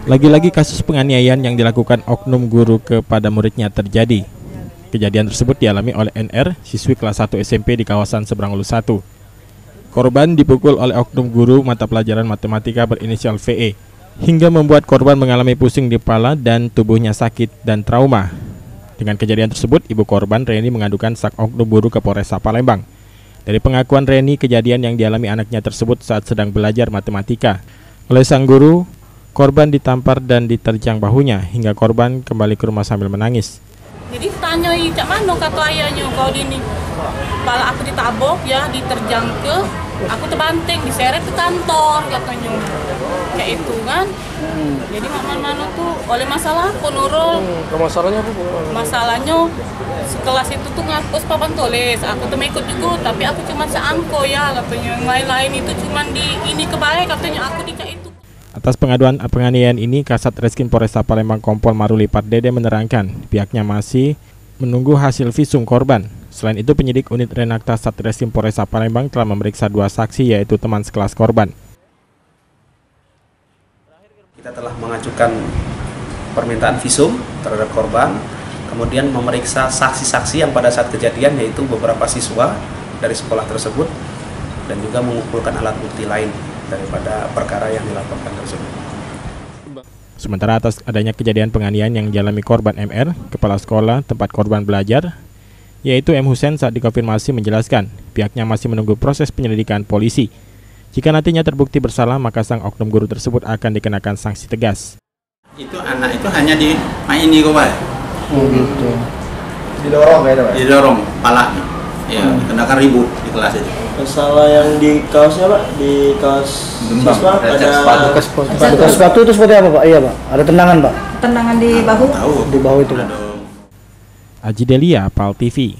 Lagi-lagi kasus penganiayaan yang dilakukan oknum guru kepada muridnya terjadi. Kejadian tersebut dialami oleh NR, siswi kelas 1 SMP di kawasan Seberang Ulus 1. Korban dipukul oleh oknum guru mata pelajaran matematika berinisial VE, hingga membuat korban mengalami pusing di kepala dan tubuhnya sakit dan trauma. Dengan kejadian tersebut, ibu korban Reni mengadukan sang oknum guru ke Polresta Palembang. Dari pengakuan Reni, kejadian yang dialami anaknya tersebut saat sedang belajar matematika. Oleh sang guru, korban ditampar dan diterjang bahunya hingga korban kembali ke rumah sambil menangis. Jadi tanya cak mano kata ayahnya kau dini. Kepala aku ditabok ya, diterjang ke, aku terbanting, diseret ke kantor katanya. Kayak itu kan. Jadi mana tuh oleh masalah apa Nurul? Masalahnya apa? Masalahnya sekelas itu tuh ngapus papan tulis. Aku tuh ikut juga, tapi aku cuma seangko ya katanya. Yang lain-lain itu cuma di ini kebaik katanya aku di itu. Atas pengaduan penganiayaan ini, Kasat Reskrim Polresta Palembang Kompol Maruli Pardede menerangkan pihaknya masih menunggu hasil visum korban. Selain itu, penyidik unit Renakta Satreskrim Polresta Palembang telah memeriksa 2 saksi, yaitu teman sekelas korban. Kita telah mengajukan permintaan visum terhadap korban, kemudian memeriksa saksi-saksi yang pada saat kejadian, yaitu beberapa siswa dari sekolah tersebut, dan juga mengumpulkan alat bukti lain daripada perkara yang dilaporkan tersebut. Sementara atas adanya kejadian penganiayaan yang dialami korban MR, kepala sekolah tempat korban belajar, yaitu M. Hussein, saat dikonfirmasi menjelaskan pihaknya masih menunggu proses penyelidikan polisi. Jika nantinya terbukti bersalah, maka sang oknum guru tersebut akan dikenakan sanksi tegas. Itu anak itu hanya di ini kok, Pak. Gitu. Didorong ya, Pak? Didorong palanya. Ya, kenakan ribut di kelas itu. Masalah yang di kaosnya, Pak, di kaos siswa ada sepatu itu seperti apa, Pak? Iya, Pak. Ada tendangan, Pak. Tendangan di bahu. Di bahu itu, Pak. Aji Delia, PAL TV.